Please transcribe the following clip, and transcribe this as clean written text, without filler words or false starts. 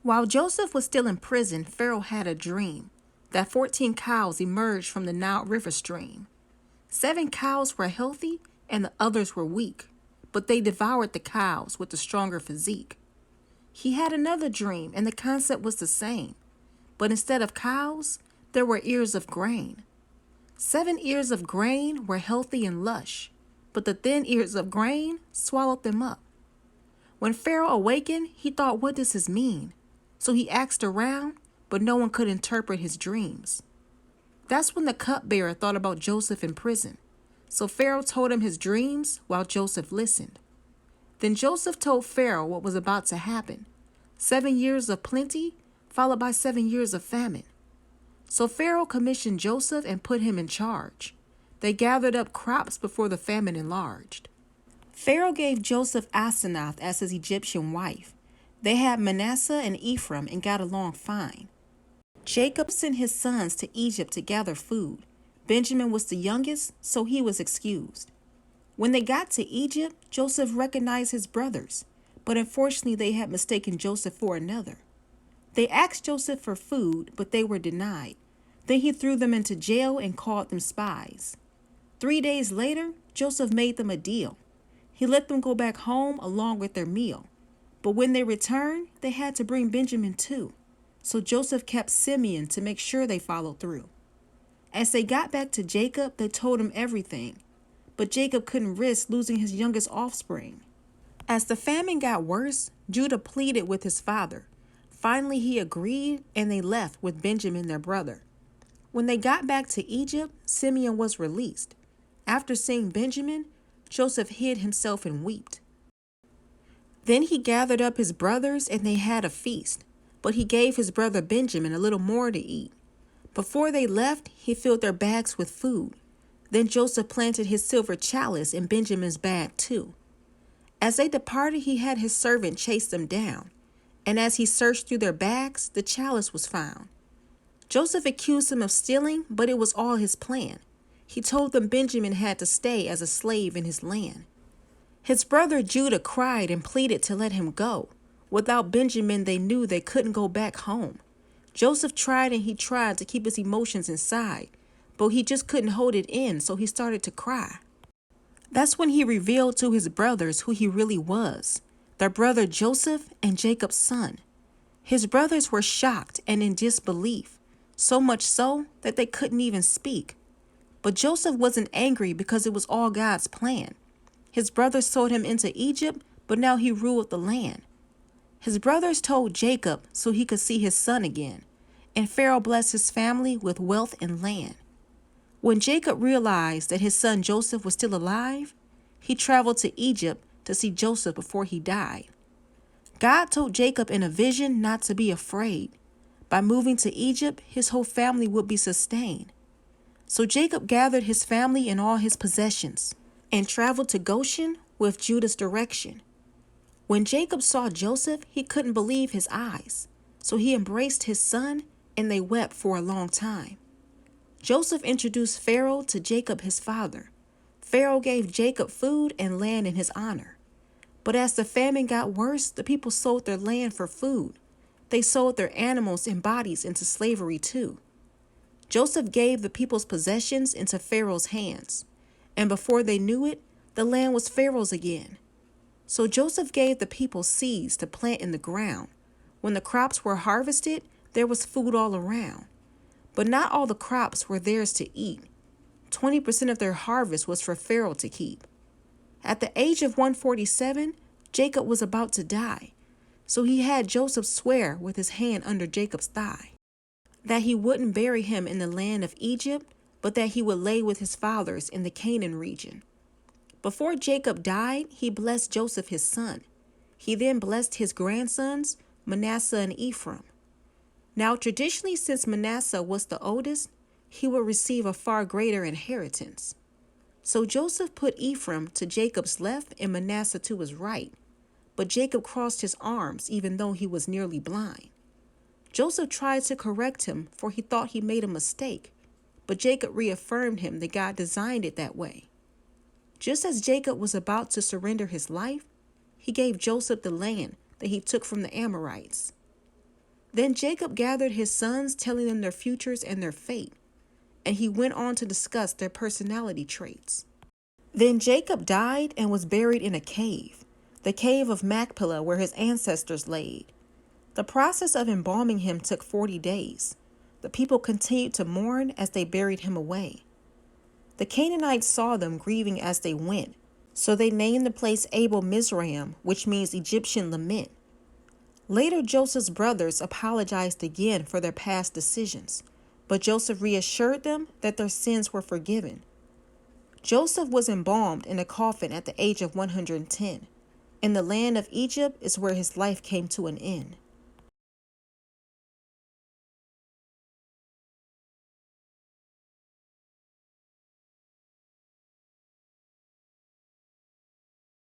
While Joseph was still in prison, Pharaoh had a dream that 14 cows emerged from the Nile River stream. 7 cows were healthy and the others were weak, but they devoured the cows with the stronger physique. He had another dream and the concept was the same, but instead of cows, there were ears of grain. 7 ears of grain were healthy and lush, but the thin ears of grain swallowed them up. When Pharaoh awakened, he thought, what does this mean? So he asked around, but no one could interpret his dreams. That's when the cupbearer thought about Joseph in prison. So Pharaoh told him his dreams while Joseph listened. Then Joseph told Pharaoh what was about to happen: 7 years of plenty, followed by 7 years of famine. So Pharaoh commissioned Joseph and put him in charge. They gathered up crops before the famine enlarged. Pharaoh gave Joseph Asenath as his Egyptian wife. They had Manasseh and Ephraim and got along fine. Jacob sent his sons to Egypt to gather food. Benjamin was the youngest, so he was excused. When they got to Egypt, Joseph recognized his brothers, but unfortunately they had mistaken Joseph for another. They asked Joseph for food, but they were denied. Then he threw them into jail and called them spies. 3 days later, Joseph made them a deal. He let them go back home along with their meal. But when they returned, they had to bring Benjamin too. So Joseph kept Simeon to make sure they followed through. As they got back to Jacob, they told him everything. But Jacob couldn't risk losing his youngest offspring. As the famine got worse, Judah pleaded with his father. Finally, he agreed, and they left with Benjamin, their brother. When they got back to Egypt, Simeon was released. After seeing Benjamin, Joseph hid himself and wept. Then he gathered up his brothers, and they had a feast. But he gave his brother Benjamin a little more to eat. Before they left, he filled their bags with food. Then Joseph planted his silver chalice in Benjamin's bag too. As they departed, he had his servant chase them down. And as he searched through their bags, the chalice was found. Joseph accused him of stealing, but it was all his plan. He told them Benjamin had to stay as a slave in his land. His brother Judah cried and pleaded to let him go. Without Benjamin, they knew they couldn't go back home. Joseph tried and he tried to keep his emotions inside, but he just couldn't hold it in, so he started to cry. That's when he revealed to his brothers who he really was, their brother Joseph and Jacob's son. His brothers were shocked and in disbelief, so much so that they couldn't even speak. But Joseph wasn't angry because it was all God's plan. His brothers sold him into Egypt, but now he ruled the land. His brothers told Jacob so he could see his son again, and Pharaoh blessed his family with wealth and land. When Jacob realized that his son Joseph was still alive, he traveled to Egypt to see Joseph before he died. God told Jacob in a vision not to be afraid. By moving to Egypt, his whole family would be sustained. So Jacob gathered his family and all his possessions and traveled to Goshen with Judah's direction. When Jacob saw Joseph, he couldn't believe his eyes. So he embraced his son, and they wept for a long time. Joseph introduced Pharaoh to Jacob, his father. Pharaoh gave Jacob food and land in his honor. But as the famine got worse, the people sold their land for food. They sold their animals and bodies into slavery too. Joseph gave the people's possessions into Pharaoh's hands. And before they knew it, the land was Pharaoh's again. So Joseph gave the people seeds to plant in the ground. When the crops were harvested, there was food all around. But not all the crops were theirs to eat. 20% of their harvest was for Pharaoh to keep. At the age of 147, Jacob was about to die. So he had Joseph swear with his hand under Jacob's thigh that he wouldn't bury him in the land of Egypt, but that he would lay with his fathers in the Canaan region. Before Jacob died, he blessed Joseph his son. He then blessed his grandsons, Manasseh and Ephraim. Now, traditionally, since Manasseh was the oldest, he would receive a far greater inheritance. So Joseph put Ephraim to Jacob's left and Manasseh to his right. But Jacob crossed his arms even though he was nearly blind. Joseph tried to correct him, for he thought he made a mistake. But Jacob reaffirmed him that God designed it that way. Just as Jacob was about to surrender his life, he gave Joseph the land that he took from the Amorites. Then Jacob gathered his sons, telling them their futures and their fate, and he went on to discuss their personality traits. Then Jacob died and was buried in a cave, the cave of Machpelah, where his ancestors laid. The process of embalming him took 40 days. The people continued to mourn as they buried him away. The Canaanites saw them grieving as they went, so they named the place Abel Mizraim, which means Egyptian lament. Later, Joseph's brothers apologized again for their past decisions, but Joseph reassured them that their sins were forgiven. Joseph was embalmed in a coffin at the age of 110. In the land of Egypt is where his life came to an end.